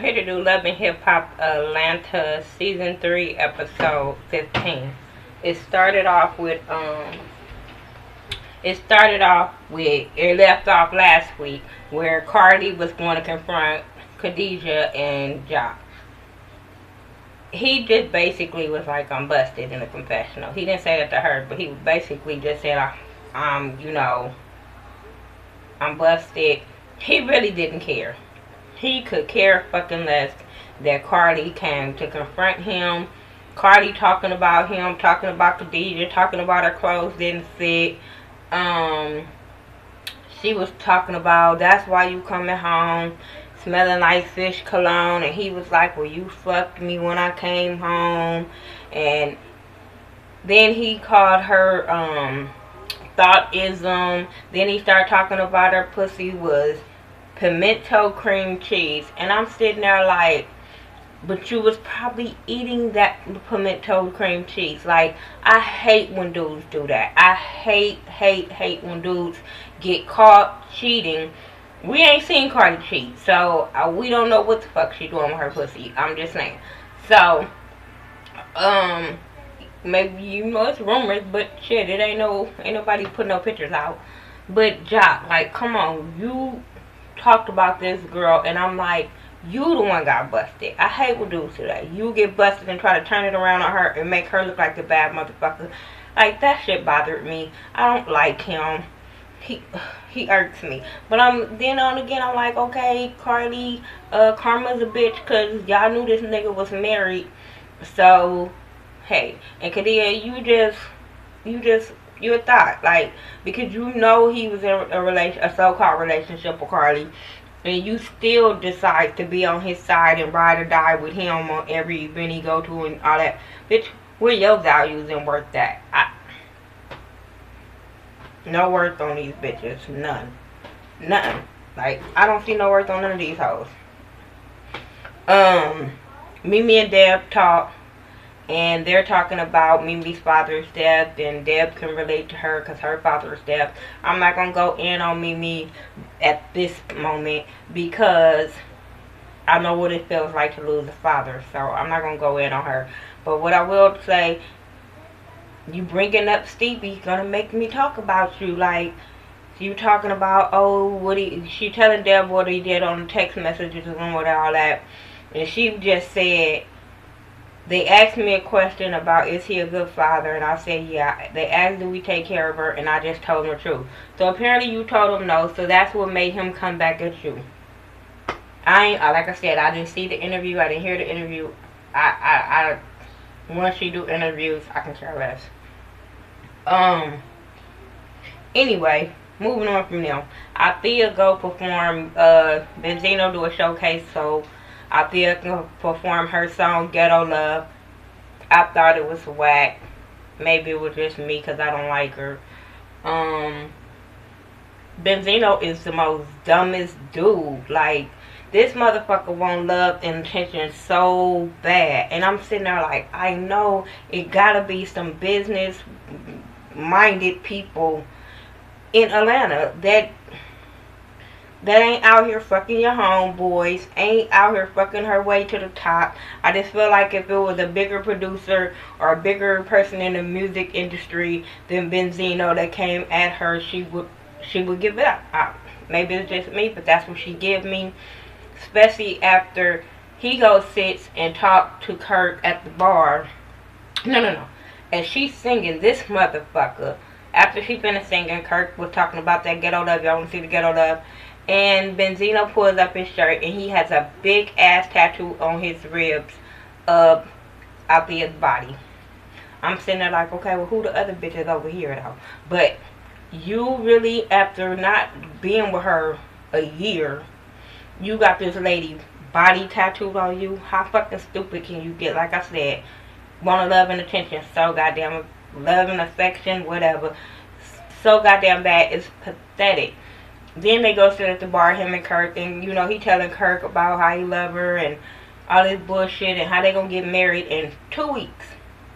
Here to do Love and Hip Hop Atlanta Season 3 Episode 15. It started off with it left off last week where Cardi was going to confront Khadijah and Jock. He just basically was like, I'm busted in a confessional. He didn't say that to her, but he basically just said, I'm busted. He really didn't care. He could care fucking less that Cardi came to confront him. Cardi talking about him, talking about Khadijah, talking about her clothes didn't fit. She was talking about, that's why you coming home smelling like fish cologne. And he was like, well, you fucked me when I came home. And then he called her thoughtism. Then he started talking about her pussy was pimento cream cheese. And I'm sitting there like, but you was probably eating that pimento cream cheese. Like, I hate when dudes do that. I hate when dudes get caught cheating. We ain't seen Cardi cheat, so we don't know what the fuck she doing with her pussy. I'm just saying. So, maybe you know it's rumors, but shit, ain't nobody putting no pictures out. But Jock, like, come on, you talked about this girl, and I'm like, you the one got busted. I hate when dudes do that. You get busted and try to turn it around on her and make her look like the bad motherfucker. Like, that shit bothered me. I don't like him. He irks me. But then on again, I'm like, okay, Cardi, Karma's a bitch because y'all knew this nigga was married. So, hey. And Kadia, you a thought. Like, because you know he was in a so-called relationship with Cardi. And you still decide to be on his side and ride or die with him on every event he go to and all that. Bitch, where your values and worth that? No worth on these bitches. None. Nothing. Like, I don't see no worth on none of these hoes. Mimi and Deb talk. And they're talking about Mimi's father's death. And Deb can relate to her because her father's death. I'm not going to go in on Mimi at this moment because I know what it feels like to lose a father. So I'm not going to go in on her. But what I will say, you bringing up Stevie gonna make me talk about you. Like, you talking about, oh, she telling Deb what he did on the text messages and with all that. And she just said, they asked me a question about, is he a good father? And I said, yeah. They asked, do we take care of her? And I just told them the truth. So apparently you told him no. So that's what made him come back at you. Like I said, I didn't see the interview. I didn't hear the interview. Once she do interviews, I can care less. Anyway, moving on from them. Althea go perform, Benzino do a showcase, so Althea can perform her song, Ghetto Love. I thought it was whack. Maybe it was just me because I don't like her. Benzino is the most dumbest dude. Like, this motherfucker want love and attention so bad. And I'm sitting there like, I know it gotta be some business-minded people in Atlanta that ain't out here fucking your homeboys, ain't out here fucking her way to the top. I just feel like if it was a bigger producer or a bigger person in the music industry than Benzino that came at her, she would give it up. Maybe it's just me, but that's what she give me. Especially after he goes sits and talk to Kirk at the bar. No. And she's singing this motherfucker. After she finished singing, Kirk was talking about that ghetto love. Y'all want to see the ghetto love? And Benzino pulls up his shirt and he has a big ass tattoo on his ribs of Althea's body. I'm sitting there like, okay, well, who the other bitches over here though? But you really, after not being with her a year, you got this lady body tattooed on you. How fucking stupid can you get? Like I said, want love and attention so goddamn, love and affection, whatever, so goddamn bad. It's pathetic. Then they go sit at the bar, him and Kirk, and you know he telling Kirk about how he love her and all this bullshit and how they gonna get married in 2 weeks.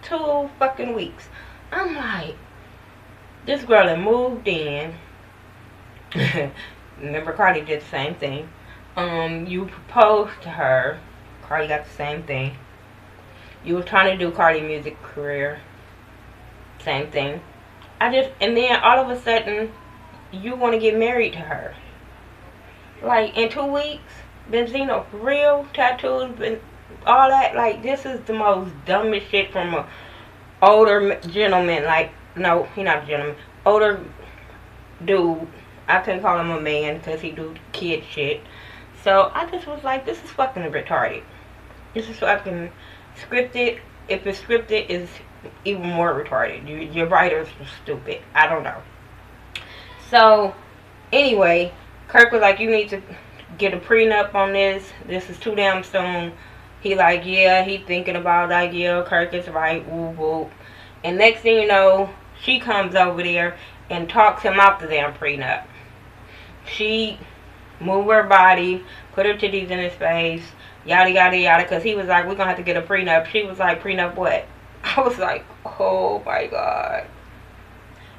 2 fucking weeks. I'm like, this girl had moved in. Remember, Cardi did the same thing. You proposed to her. Cardi got the same thing. You were trying to do Cardi music career. Same thing. And then all of a sudden, you want to get married to her. Like, in 2 weeks, Benzino, real tattoos, and all that. Like, this is the most dumbest shit from a older gentleman. Like, no, he not a gentleman. Older dude. I couldn't call him a man because he do kid shit. So, I just was like, this is fucking retarded. This is fucking scripted. If it's scripted, it's even more retarded. Your writers are stupid. I don't know. So, anyway, Kirk was like, you need to get a prenup on this. This is too damn soon. He like, yeah, he thinking about it. Like, yeah, Kirk is right. Woo woo. And next thing you know, she comes over there and talks him out the damn prenup. She moved her body, put her titties in his face, yada yada yada, because he was like, we're gonna have to get a prenup. She was like, prenup what? I was like, oh my god.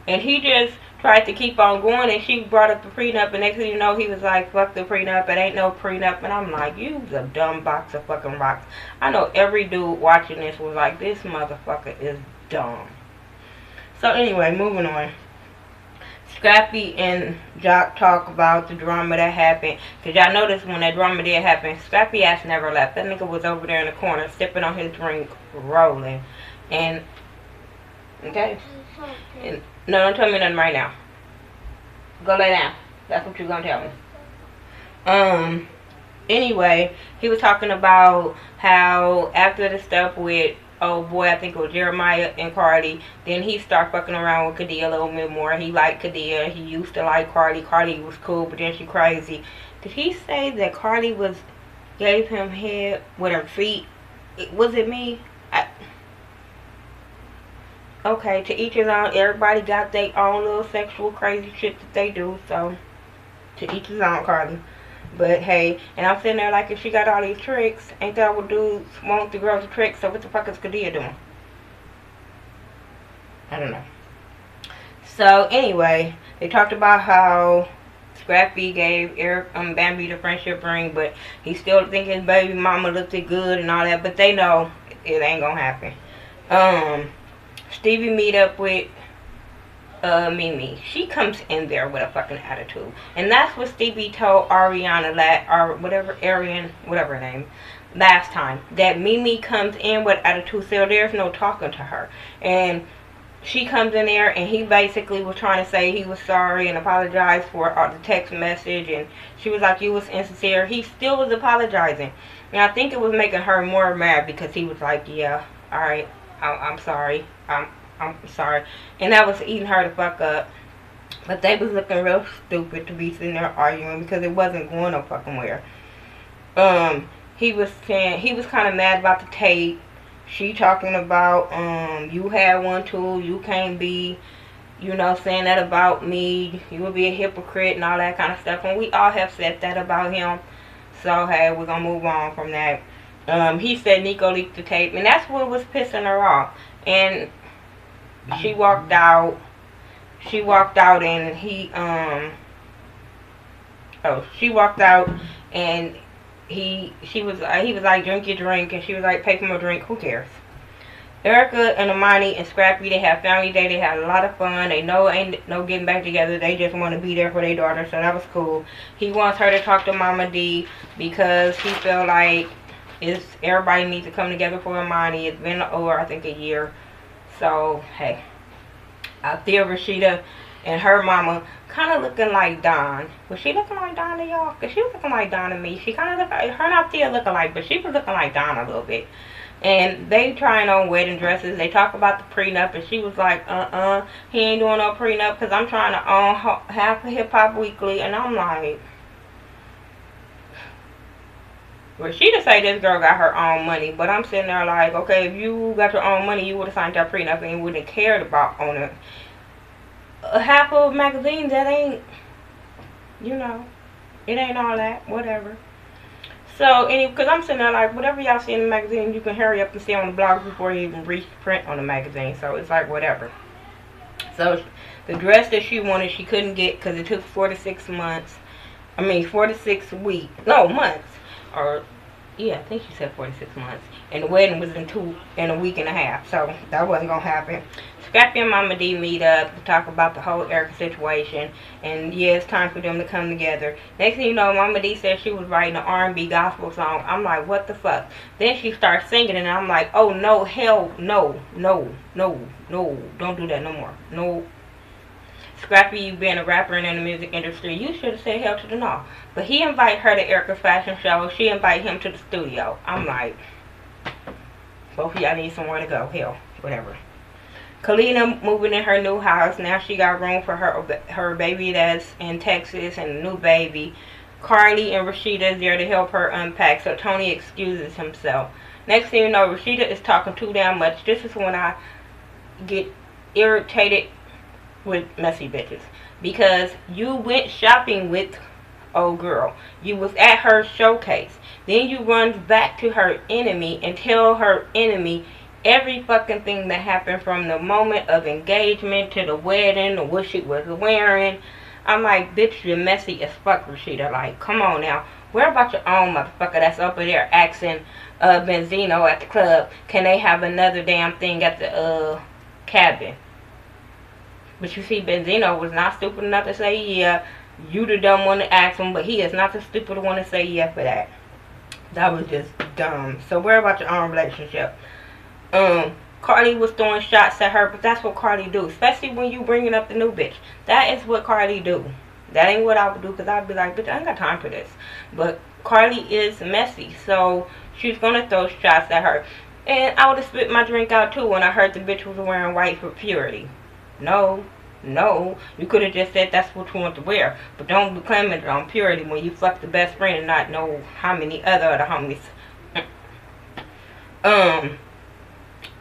And he just tried to keep on going, and she brought up the prenup, and next thing you know, he was like, fuck the prenup, it ain't no prenup. And I'm like, you's a dumb box of fucking rocks. I know every dude watching this was like, this motherfucker is dumb. So anyway, moving on. Scrappy and Jock talk about the drama that happened. Because y'all noticed when that drama did happen, Scrappy ass never left. That nigga was over there in the corner, sipping on his drink, rolling. And, okay? And, no, don't tell me nothing right now. Go lay down. That's what you're gonna tell me. Anyway, he was talking about how after the stuff with, oh boy, I think it was Jeremiah and Cardi, then he started fucking around with Kadia a little bit more. He liked Kadia. He used to like Cardi. Cardi was cool, but then she crazy. Did he say that Cardi gave him head with her feet? Was it me? Okay, to each his own. Everybody got their own little sexual crazy shit that they do, so to each his own, Cardi. But hey, and I'm sitting there like, if she got all these tricks, ain't that what dudes want the girls to tricks? So what the fuck is Kadia doing? I don't know. So anyway, they talked about how Scrappy gave Bambi the friendship ring, but he still think his baby mama looked good and all that. But they know it ain't gonna happen. Stevie meet up with Mimi. She comes in there with a fucking attitude, and that's what Stevie told Ariana whatever her name, last time, that Mimi comes in with attitude, so there's no talking to her. And she comes in there, and he basically was trying to say he was sorry and apologize for the text message, and she was like, you was insincere. He still was apologizing, and I think it was making her more mad because he was like, yeah, alright, I'm sorry, I'm sorry. And that was eating her the fuck up. But they was looking real stupid to be sitting there arguing because it wasn't going no fucking where. He was saying, he was kind of mad about the tape. She talking about, you had one too, you can't be, you know, saying that about me. You would be a hypocrite and all that kind of stuff. And we all have said that about him. So, hey, we're going to move on from that. He said Nico leaked the tape, and that's what was pissing her off. And she walked out. She walked out, and she walked out, and he was like, drink your drink, and she was like, pay for my drink. Who cares? Erica and Amani and Scrappy, they have family day. They had a lot of fun. They know ain't no getting back together. They just want to be there for their daughter, so that was cool. He wants her to talk to Mama D because he felt like everybody needs to come together for Amani. It's been over, I think, a year. So, hey. I feel Rashida and her mama kind of looking like Dawn. Was she looking like Dawn to y'all? Because she was looking like Dawn to me. She kind of looked like, her and Althea looking like, but she was looking like Dawn a little bit. And they trying on wedding dresses. They talk about the prenup, and she was like, he ain't doing no prenup because I'm trying to own half of Hip Hop Weekly. And I'm like, Rashida say this girl got her own money, but I'm sitting there like, okay, if you got your own money, you would have signed that prenup and you wouldn't have cared about owning half of magazines. That ain't, you know, it ain't all that, whatever. So, because I'm sitting there like, whatever y'all see in the magazine, you can hurry up and see on the blog before you even reach print on the magazine. So, it's like, whatever. So, the dress that she wanted, she couldn't get because it took 4 to 6 months. I mean 46 weeks, no months, or yeah, I think she said 46 months. And the wedding was in a week and a half, so that wasn't gonna happen. Scrappy and Mama D meet up to talk about the whole Erica situation, and yeah, it's time for them to come together. Next thing you know, Mama D said she was writing an R&B gospel song. I'm like, what the fuck? Then she starts singing, and I'm like, oh no, hell no, no, no, no, don't do that no more, no. Scrappy, you being a rapper and in the music industry, you should have said hell to the no. But he invite her to Erica's fashion show. She invite him to the studio. I'm like, both of y'all need somewhere to go. Hell, whatever. Kalina moving in her new house. Now she got room for her baby that's in Texas and a new baby. Carly and Rashida is there to help her unpack. So Tony excuses himself. Next thing you know, Rashida is talking too damn much. This is when I get irritated with messy bitches, because you went shopping with old girl, you was at her showcase, then you run back to her enemy and tell her enemy every fucking thing that happened from the moment of engagement to the wedding, or what she was wearing. I'm like, bitch, you're messy as fuck, Rashida. Like, come on now, where about your own motherfucker that's over there asking Benzino at the club, can they have another damn thing at the cabin? But you see, Benzino was not stupid enough to say yeah. You the dumb one to ask him, but he is not the stupid one to say yeah for that. That was just dumb. So worry about your own relationship. Cardi was throwing shots at her, but that's what Cardi do. Especially when you bringing up the new bitch. That is what Cardi do. That ain't what I would do, because I'd be like, bitch, I ain't got time for this. But Cardi is messy, so she's gonna throw shots at her. And I would have spit my drink out too when I heard the bitch was wearing white for purity. No, you could have just said that's what you want to wear, but don't be claiming it on purity when you fuck the best friend and not know how many other of the homies.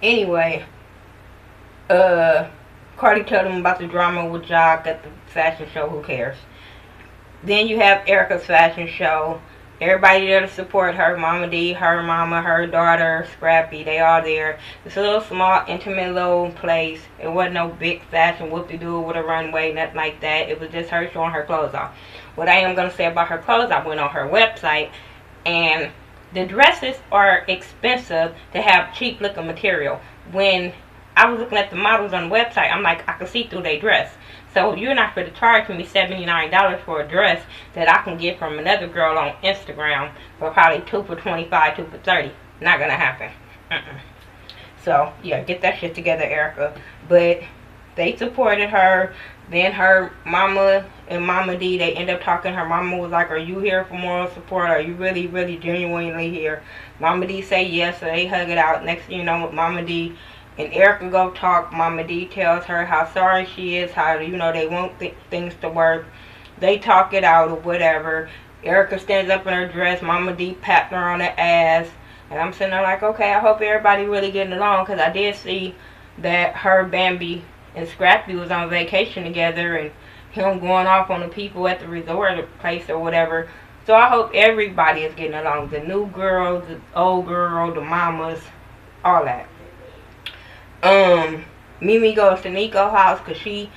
Anyway, Cardi told him about the drama with Jock at the fashion show. Who cares? Then you have Erica's fashion show. Everybody there to support her. Mama D, her mama, her daughter, Scrappy, they all there. It's a little small, intimate little place. It wasn't no big fashion whoop-de-doo with a runway, nothing like that. It was just her showing her clothes off. What I am going to say about her clothes, I went on her website, and the dresses are expensive to have cheap looking material. When I was looking at the models on the website, I'm like, I can see through their dress. So you're not going to charge me $79 for a dress that I can get from another girl on Instagram for probably 2 for $25, 2 for $30. Not going to happen. So, yeah, get that shit together, Erica. But they supported her. Then her mama and Mama D, they end up talking. Her mama was like, are you here for moral support? Are you really, really genuinely here? Mama D say yes, so they hug it out. Next thing you know, Mama D and Erica go talk. Mama D tells her how sorry she is, how, you know, they want things to work. They talk it out or whatever. Erica stands up in her dress. Mama D patting her on the ass. And I'm sitting there like, okay, I hope everybody really getting along, because I did see that her, Bambi, and Scrappy was on vacation together, and him going off on the people at the resort place or whatever. So I hope everybody is getting along. The new girl, the old girl, the mamas, all that. Mimi goes to Nico's house because she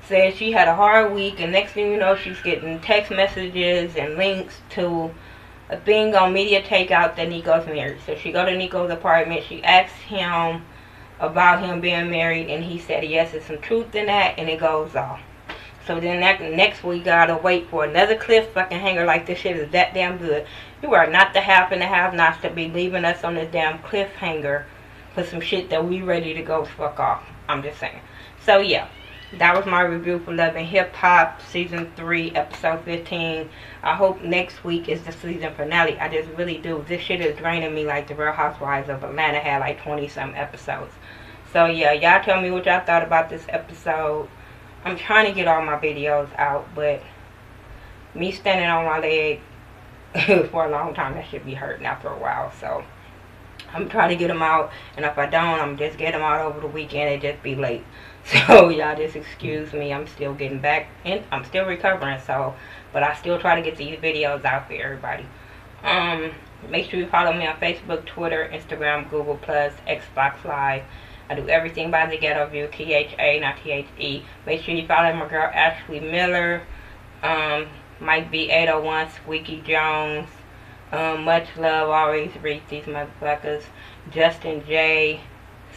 said she had a hard week, and next thing you know, she's getting text messages and links to a thing on media takeout that Nico's married. So she go to Nico's apartment, she asks him about him being married, and he said yes, there's some truth in that, and it goes off. So then next week, gotta wait for another cliffhanger. Like, this shit is that damn good. You are not the have and the have-nots to be leaving us on this damn cliffhanger for some shit that we ready to go fuck off. I'm just saying. So yeah, that was my review for Love and Hip Hop season 3 episode 15. I hope next week is the season finale. I just really do. This shit is draining me like the Real Housewives of Atlanta had like 20 some episodes. So yeah, y'all tell me what y'all thought about this episode. I'm trying to get all my videos out, but me standing on my leg for a long time, that should be hurting after a while. So I'm trying to get them out, and if I don't, I'm just get them out over the weekend. It just be late. So y'all just excuse me. I'm still getting back, and I'm still recovering. So, but I still try to get these videos out for everybody. Make sure you follow me on Facebook, Twitter, Instagram, Google+, Xbox Live. I do everything by The Ghetto View, THA, not THE. Make sure you follow my girl Ashley Miller. Mike B 801, Squeaky Jones. Much love, always reach these motherfuckers. Justin J,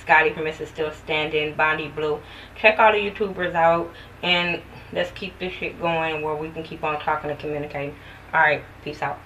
Scotty from Mrs. Still Standing, Bonnie Blue. Check all the YouTubers out and let's keep this shit going where we can keep on talking and communicating. Alright, peace out.